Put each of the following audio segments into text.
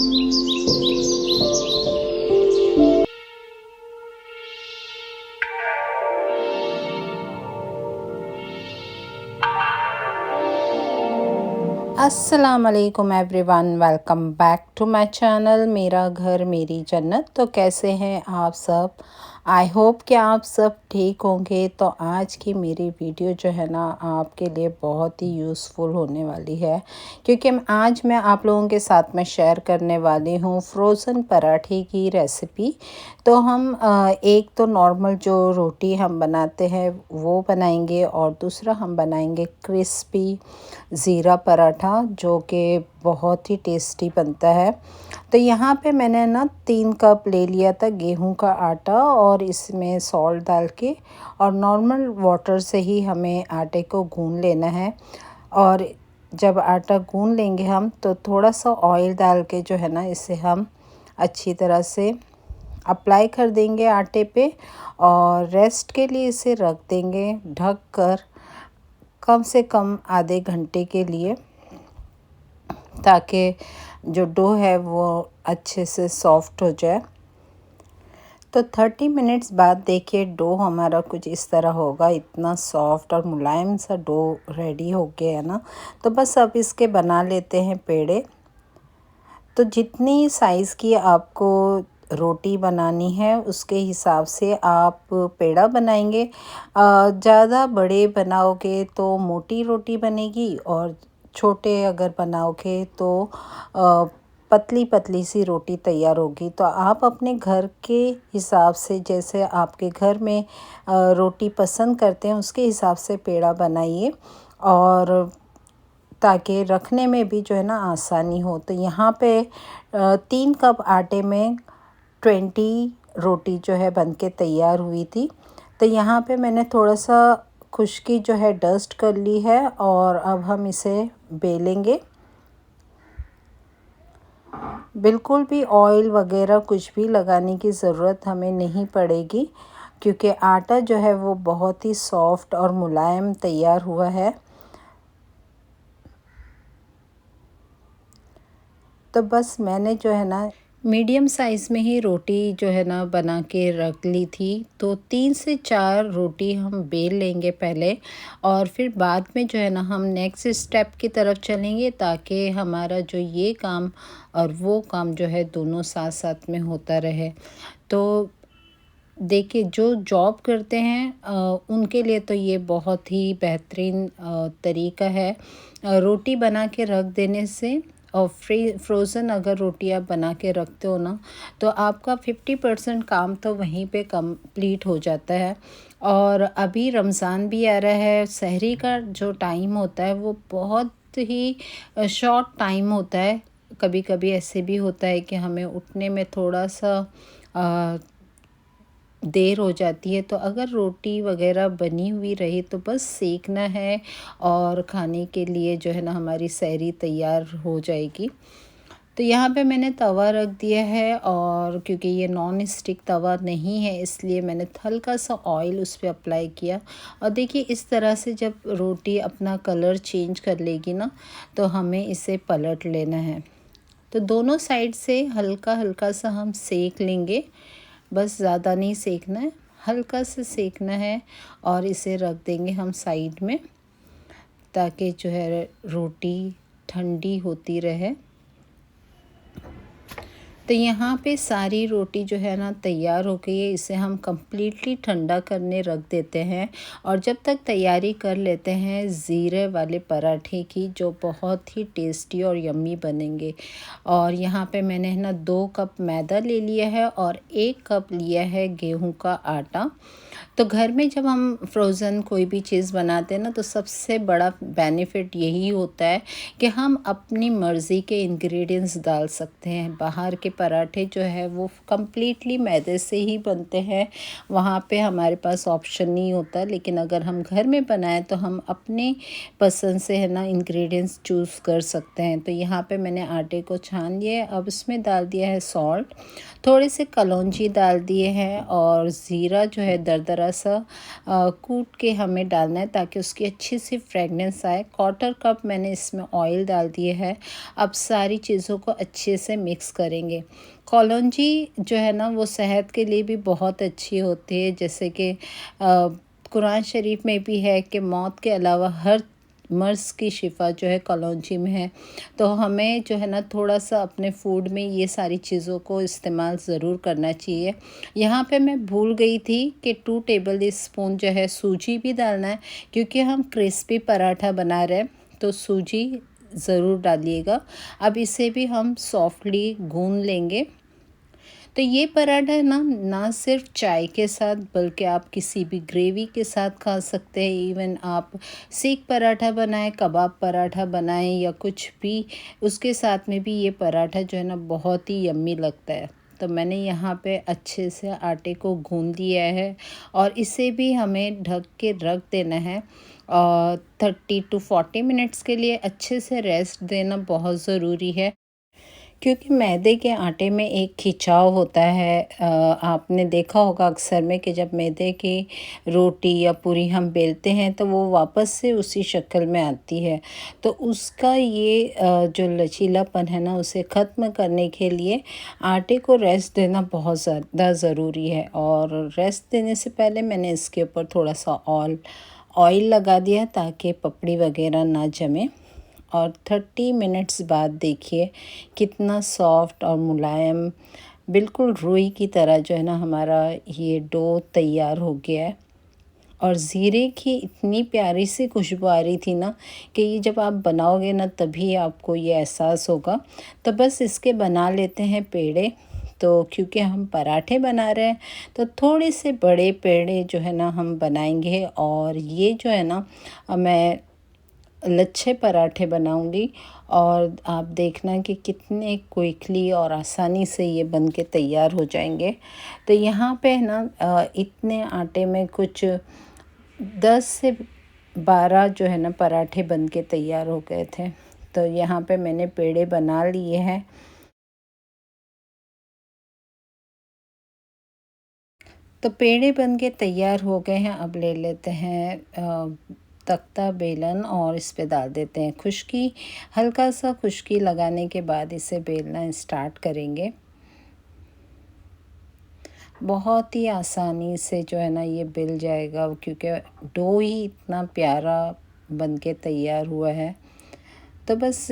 अस्सलाम वालेकुम everyone, welcome back to my channel मेरा घर मेरी जन्नत। तो कैसे हैं आप सब? आई होप कि आप सब ठीक होंगे। तो आज की मेरी वीडियो जो है ना आपके लिए बहुत ही यूज़फुल होने वाली है, क्योंकि आज मैं आप लोगों के साथ में शेयर करने वाली हूँ फ्रोज़न पराठे की रेसिपी। तो हम एक तो नॉर्मल जो रोटी हम बनाते हैं वो बनाएंगे, और दूसरा हम बनाएंगे क्रिस्पी ज़ीरा पराठा, जो कि बहुत ही टेस्टी बनता है। तो यहाँ पे मैंने ना 3 कप ले लिया था गेहूं का आटा, और इसमें सॉल्ट डाल के और नॉर्मल वाटर से ही हमें आटे को गूंद लेना है। और जब आटा गूंद लेंगे हम, तो थोड़ा सा ऑयल डाल के जो है ना इसे हम अच्छी तरह से अप्लाई कर देंगे आटे पे, और रेस्ट के लिए इसे रख देंगे ढक कर कम से कम आधे घंटे के लिए, ताकि जो डो है वो अच्छे से सॉफ्ट हो जाए। तो 30 मिनट्स बाद देखिए डो हमारा कुछ इस तरह होगा, इतना सॉफ्ट और मुलायम सा डो रेडी हो गया है ना। तो बस अब इसके बना लेते हैं पेड़े। तो जितनी साइज़ की आपको रोटी बनानी है उसके हिसाब से आप पेड़ा बनाएंगे। ज़्यादा बड़े बनाओगे तो मोटी रोटी बनेगी, और छोटे अगर बनाओगे तो पतली पतली सी रोटी तैयार होगी। तो आप अपने घर के हिसाब से, जैसे आपके घर में रोटी पसंद करते हैं उसके हिसाब से पेड़ा बनाइए, और ताकि रखने में भी जो है ना आसानी हो। तो यहाँ पे 3 कप आटे में 20 रोटी जो है बनके तैयार हुई थी। तो यहाँ पे मैंने थोड़ा सा खुश्की जो है डस्ट कर ली है, और अब हम इसे बेलेंगे। बिल्कुल भी ऑयल वगैरह कुछ भी लगाने की ज़रूरत हमें नहीं पड़ेगी, क्योंकि आटा जो है वो बहुत ही सॉफ्ट और मुलायम तैयार हुआ है। तो बस मैंने जो है ना मीडियम साइज़ में ही रोटी जो है ना बना के रख ली थी। तो 3 से 4 रोटी हम बेल लेंगे पहले, और फिर बाद में जो है ना हम नेक्स्ट स्टेप की तरफ चलेंगे, ताकि हमारा जो ये काम और वो काम जो है दोनों साथ साथ में होता रहे। तो देखिए जो जॉब करते हैं उनके लिए तो ये बहुत ही बेहतरीन तरीका है रोटी बना के रख देने से। और फ्रोज़न अगर रोटी आप बना के रखते हो ना, तो आपका 50% काम तो वहीं पे कंप्लीट हो जाता है। और अभी रमज़ान भी आ रहा है, सहरी का जो टाइम होता है वो बहुत ही शॉर्ट टाइम होता है। कभी कभी ऐसे भी होता है कि हमें उठने में थोड़ा सा देर हो जाती है। तो अगर रोटी वगैरह बनी हुई रही तो बस सेकना है, और खाने के लिए जो है ना हमारी सहरी तैयार हो जाएगी। तो यहाँ पे मैंने तवा रख दिया है, और क्योंकि ये नॉन स्टिक तवा नहीं है इसलिए मैंने हल्का सा ऑयल उस पर अप्लाई किया। और देखिए इस तरह से जब रोटी अपना कलर चेंज कर लेगी ना, तो हमें इसे पलट लेना है। तो दोनों साइड से हल्का हल्का सा हम सेक लेंगे, बस ज़्यादा नहीं सेकना है, हल्का सा सेकना है। और इसे रख देंगे हम साइड में, ताकि जो है रोटी ठंडी होती रहे। तो यहाँ पे सारी रोटी जो है ना तैयार हो गई है, इसे हम कम्प्लीटली ठंडा करने रख देते हैं। और जब तक तैयारी कर लेते हैं ज़ीरे वाले पराठे की, जो बहुत ही टेस्टी और यम्मी बनेंगे। और यहाँ पे मैंने है ना 2 कप मैदा ले लिया है, और 1 कप लिया है गेहूं का आटा। तो घर में जब हम फ्रोज़न कोई भी चीज़ बनाते हैं ना, तो सबसे बड़ा बेनिफिट यही होता है कि हम अपनी मर्ज़ी के इंग्रेडिएंट्स डाल सकते हैं। बाहर के पराठे जो है वो कंप्लीटली मैदे से ही बनते हैं, वहाँ पे हमारे पास ऑप्शन नहीं होता। लेकिन अगर हम घर में बनाएं तो हम अपने पसंद से है ना इंग्रेडिएंट्स चूज़ कर सकते हैं। तो यहाँ पे मैंने आटे को छान लिया है। अब इसमें डाल दिया है सॉल्ट, थोड़े से कलौंजी डाल दिए हैं और ज़ीरा जो है दरदरा सा कूट के हमें डालना है ताकि उसकी अच्छी सी फ्रेगनेंस आए। 1/4 कप मैंने इसमें ऑयल डाल दिए है। अब सारी चीज़ों को अच्छे से मिक्स करेंगे। कलौंजी जो है ना वो सेहत के लिए भी बहुत अच्छी होती है, जैसे कि कुरान शरीफ में भी है कि मौत के अलावा हर मर्ज़ की शिफ़ा जो है कलौंजी में है। तो हमें जो है ना थोड़ा-सा अपने फूड में ये सारी चीज़ों को इस्तेमाल ज़रूर करना चाहिए। यहाँ पे मैं भूल गई थी कि 2 टेबल स्पून जो है सूजी भी डालना है, क्योंकि हम क्रिस्पी पराठा बना रहे हैं, तो सूजी ज़रूर डालिएगा। अब इसे भी हम सॉफ्टली गूँध लेंगे। तो ये पराठा है ना, ना सिर्फ चाय के साथ बल्कि आप किसी भी ग्रेवी के साथ खा सकते हैं। इवन आप सीख पराठा बनाएं, कबाब पराठा बनाएं या कुछ भी, उसके साथ में भी ये पराठा जो है ना बहुत ही यम्मी लगता है। तो मैंने यहाँ पे अच्छे से आटे को गूंद लिया है और इसे भी हमें ढक के रख देना है और 30 to 40 मिनट्स के लिए अच्छे से रेस्ट देना बहुत ज़रूरी है, क्योंकि मैदे के आटे में एक खिंचाव होता है। आपने देखा होगा अक्सर में कि जब मैदे की रोटी या पूरी हम बेलते हैं तो वो वापस से उसी शक्ल में आती है। तो उसका ये जो लचीलापन है ना उसे ख़त्म करने के लिए आटे को रेस्ट देना बहुत ज़्यादा ज़रूरी है। और रेस्ट देने से पहले मैंने इसके ऊपर थोड़ा सा ऑयल लगा दिया ताकि पपड़ी वगैरह ना जमे। और 30 मिनट्स बाद देखिए कितना सॉफ्ट और मुलायम, बिल्कुल रुई की तरह जो है ना हमारा ये डो तैयार हो गया है। और ज़ीरे की इतनी प्यारी सी खुशबू आ रही थी ना कि ये जब आप बनाओगे ना तभी आपको ये एहसास होगा। तो बस इसके बना लेते हैं पेड़े। तो क्योंकि हम पराठे बना रहे हैं तो थोड़े से बड़े पेड़े जो है ना हम बनाएंगे। और ये जो है ना मैं लच्छे पराठे बनाऊंगी और आप देखना कि कितने क्विकली और आसानी से ये बन के तैयार हो जाएंगे। तो यहाँ पे है ना इतने आटे में कुछ 10 से 12 जो है ना पराठे बन के तैयार हो गए थे। तो यहाँ पे मैंने पेड़े बना लिए हैं। तो पेड़े बन के तैयार हो गए हैं। अब ले लेते हैं तख्ता बेलन और इस पे डाल देते हैं खुश्की। हल्का सा खुश्की लगाने के बाद इसे बेलना स्टार्ट करेंगे। बहुत ही आसानी से जो है ना ये बिल जाएगा, क्योंकि डो ही इतना प्यारा बन के तैयार हुआ है। तो बस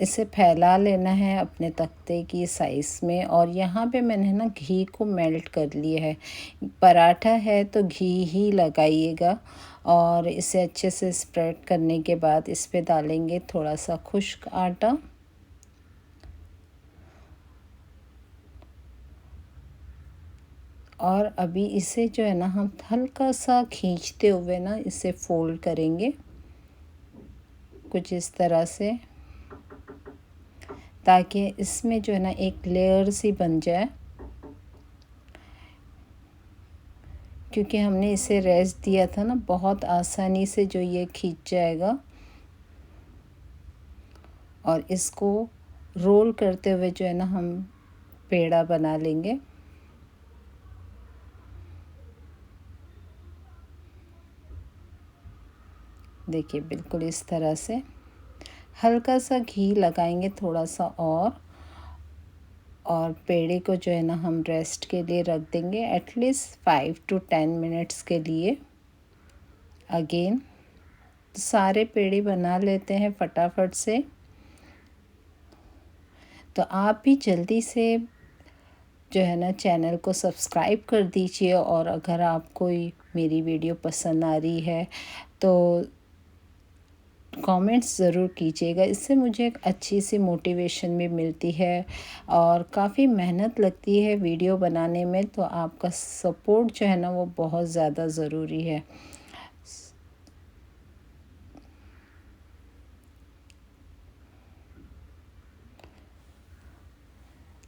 इसे फैला लेना है अपने तख्ते की साइज़ में। और यहाँ पे मैंने ना घी को मेल्ट कर लिया है। पराठा है तो घी ही लगाइएगा। और इसे अच्छे से स्प्रेड करने के बाद इस पे डालेंगे थोड़ा सा खुश्क आटा। और अभी इसे जो है ना हम हल्का सा खींचते हुए ना इसे फोल्ड करेंगे कुछ इस तरह से, ताकि इसमें जो है ना एक लेयर सी बन जाए। क्योंकि हमने इसे रेस्ट दिया था ना, बहुत आसानी से जो ये खींच जाएगा। और इसको रोल करते हुए जो है ना हम पेड़ा बना लेंगे। देखिए बिल्कुल इस तरह से हल्का सा घी लगाएंगे थोड़ा सा। और पेड़े को जो है ना हम रेस्ट के लिए रख देंगे एटलीस्ट 5 to 10 मिनट्स के लिए। अगेन सारे पेड़े बना लेते हैं फटाफट से। तो आप भी जल्दी से जो है ना चैनल को सब्सक्राइब कर दीजिए। और अगर आपको मेरी वीडियो पसंद आ रही है तो कमेंट्स ज़रूर कीजिएगा। इससे मुझे एक अच्छी सी मोटिवेशन भी मिलती है और काफ़ी मेहनत लगती है वीडियो बनाने में। तो आपका सपोर्ट जो है ना वो बहुत ज़्यादा ज़रूरी है।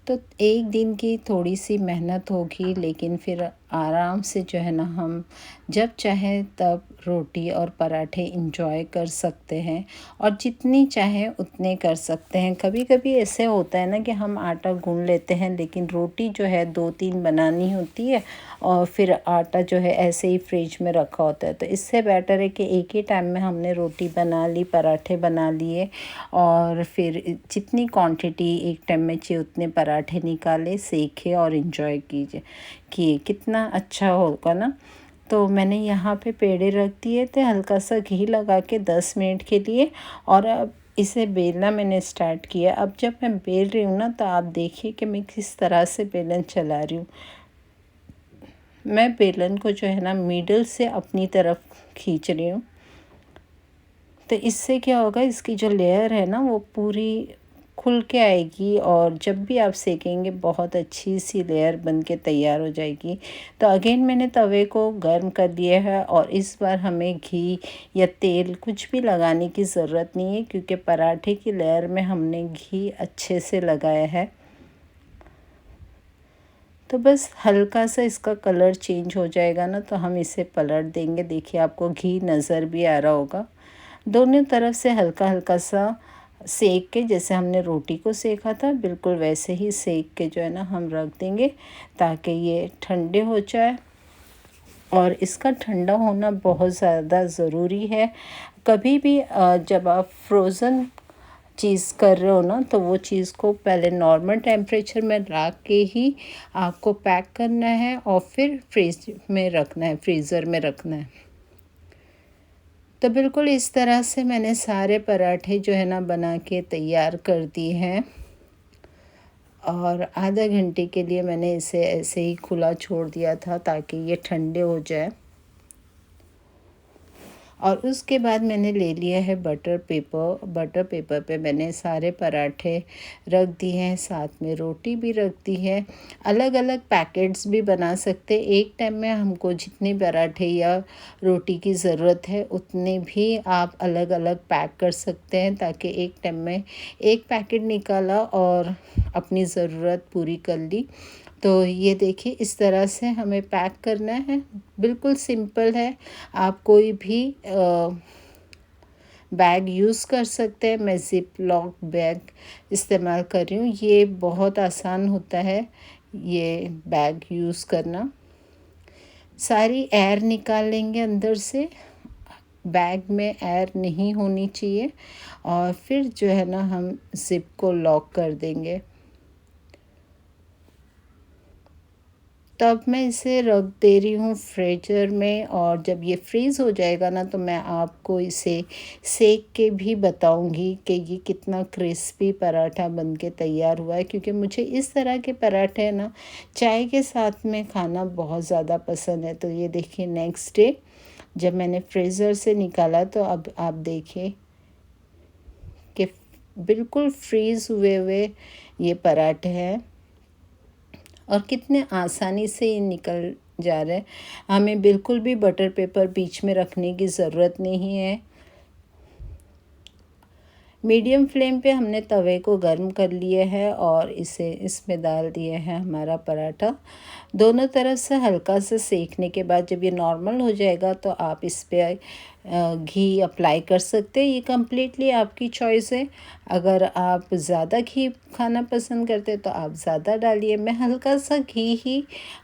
तो एक दिन की थोड़ी सी मेहनत होगी, लेकिन फिर आराम से जो है ना हम जब चाहे तब रोटी और पराठे इंजॉय कर सकते हैं और जितनी चाहे उतने कर सकते हैं। कभी कभी ऐसे होता है ना कि हम आटा गूंद लेते हैं, लेकिन रोटी जो है 2-3 बनानी होती है और फिर आटा जो है ऐसे ही फ्रिज में रखा होता है। तो इससे बेटर है कि एक ही टाइम में हमने रोटी बना ली, पराठे बना लिए और फिर जितनी क्वांटिटी एक टाइम में चाहिए उतने पराठे निकाले, सेके और इन्जॉय किए। कितना अच्छा होगा ना। तो मैंने यहाँ पे पेड़े रख दिए थे हल्का सा घी लगा के 10 मिनट के लिए, और अब इसे बेलना मैंने स्टार्ट किया। अब जब मैं बेल रही हूँ ना, तो आप देखिए कि मैं किस तरह से बेलन चला रही हूँ। मैं बेलन को जो है ना मिडल से अपनी तरफ खींच रही हूँ। तो इससे क्या होगा, इसकी जो लेयर है ना वो पूरी खुल के आएगी और जब भी आप सेकेंगे बहुत अच्छी सी लेयर बन के तैयार हो जाएगी। तो अगेन मैंने तवे को गर्म कर दिया है और इस बार हमें घी या तेल कुछ भी लगाने की ज़रूरत नहीं है, क्योंकि पराठे की लेयर में हमने घी अच्छे से लगाया है। तो बस हल्का सा इसका कलर चेंज हो जाएगा ना, तो हम इसे पलट देंगे। देखिए आपको घी नज़र भी आ रहा होगा। दोनों तरफ से हल्का हल्का सा सेक के, जैसे हमने रोटी को सेका था बिल्कुल वैसे ही सेक के जो है ना हम रख देंगे, ताकि ये ठंडे हो जाए। और इसका ठंडा होना बहुत ज़्यादा ज़रूरी है। कभी भी जब आप फ्रोज़न चीज़ कर रहे हो ना, तो वो चीज़ को पहले नॉर्मल टेम्परेचर में रख के ही आपको पैक करना है और फिर फ्रीज में रखना है, फ्रीज़र में रखना है। तो बिल्कुल इस तरह से मैंने सारे पराठे जो है ना बना के तैयार कर दिए हैं और आधा घंटे के लिए मैंने इसे ऐसे ही खुला छोड़ दिया था ताकि ये ठंडे हो जाए। और उसके बाद मैंने ले लिया है बटर पेपर पे मैंने सारे पराठे रख दिए हैं, साथ में रोटी भी रख दी है। अलग अलग पैकेट्स भी बना सकते, एक टाइम में हमको जितने पराठे या रोटी की ज़रूरत है उतने भी आप अलग अलग पैक कर सकते हैं, ताकि एक टाइम में एक पैकेट निकाला और अपनी ज़रूरत पूरी कर ली। तो ये देखिए इस तरह से हमें पैक करना है, बिल्कुल सिंपल है। आप कोई भी बैग यूज़ कर सकते हैं। मैं ज़िप लॉक बैग इस्तेमाल कर रही हूँ, ये बहुत आसान होता है ये बैग यूज़ करना। सारी एयर निकाल लेंगे अंदर से, बैग में एयर नहीं होनी चाहिए, और फिर जो है ना हम ज़िप को लॉक कर देंगे। तब मैं इसे रख दे रही हूँ फ्रीजर में, और जब ये फ्रीज़ हो जाएगा ना, तो मैं आपको इसे सेक के भी बताऊँगी कि ये कितना क्रिस्पी पराठा बन के तैयार हुआ है। क्योंकि मुझे इस तरह के पराठे ना चाय के साथ में खाना बहुत ज़्यादा पसंद है। तो ये देखिए नेक्स्ट डे जब मैंने फ्रीज़र से निकाला, तो अब आप देखिए कि बिल्कुल फ्रीज़ हुए ये पराठे हैं और कितने आसानी से ये निकल जा रहे हैं। हमें बिल्कुल भी बटर पेपर बीच में रखने की ज़रूरत नहीं है। मीडियम फ्लेम पे हमने तवे को गर्म कर लिया है और इसे इसमें डाल दिया है हमारा पराठा। दोनों तरफ से हल्का सा सेकने के बाद जब ये नॉर्मल हो जाएगा, तो आप इस पे घी अप्लाई कर सकते हैं। ये कम्प्लीटली आपकी चॉइस है। अगर आप ज़्यादा घी खाना पसंद करते हैं तो आप ज़्यादा डालिए। मैं हल्का सा घी ही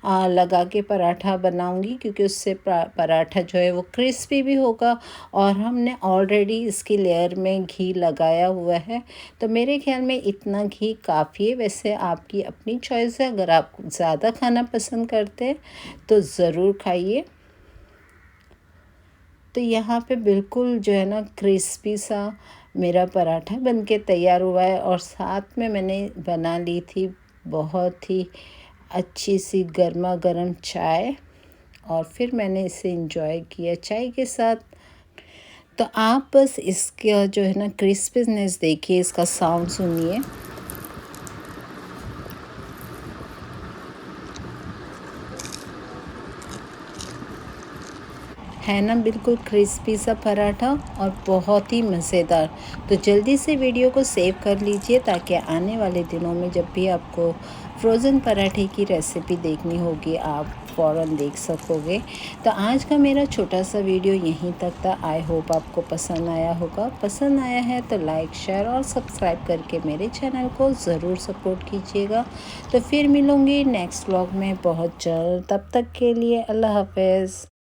लगा के पराठा बनाऊंगी, क्योंकि उससे पराठा जो है वो क्रिस्पी भी होगा और हमने ऑलरेडी इसकी लेयर में घी लगाया हुआ है। तो मेरे ख्याल में इतना घी काफ़ी है। वैसे आपकी अपनी चॉइस है, अगर आप ज़्यादा खाना पसंद करते हैं तो ज़रूर खाइए। तो यहाँ पे बिल्कुल जो है ना क्रिस्पी सा मेरा पराठा बनके तैयार हुआ है, और साथ में मैंने बना ली थी बहुत ही अच्छी सी गर्मा गर्म चाय, और फिर मैंने इसे एंजॉय किया चाय के साथ। तो आप बस इसका जो है ना क्रिस्पीनेस देखिए, इसका साउंड सुनिए। है ना बिल्कुल क्रिस्पी सा पराठा और बहुत ही मज़ेदार। तो जल्दी से वीडियो को सेव कर लीजिए ताकि आने वाले दिनों में जब भी आपको फ्रोज़न पराठे की रेसिपी देखनी होगी आप फ़ौरन देख सकोगे। तो आज का मेरा छोटा सा वीडियो यहीं तक था। आई होप आपको पसंद आया होगा। पसंद आया है तो लाइक शेयर और सब्सक्राइब करके मेरे चैनल को ज़रूर सपोर्ट कीजिएगा। तो फिर मिलूँगी नेक्स्ट व्लॉग में बहुत जल्द। तब तक के लिए अल्लाह हाफ़िज़।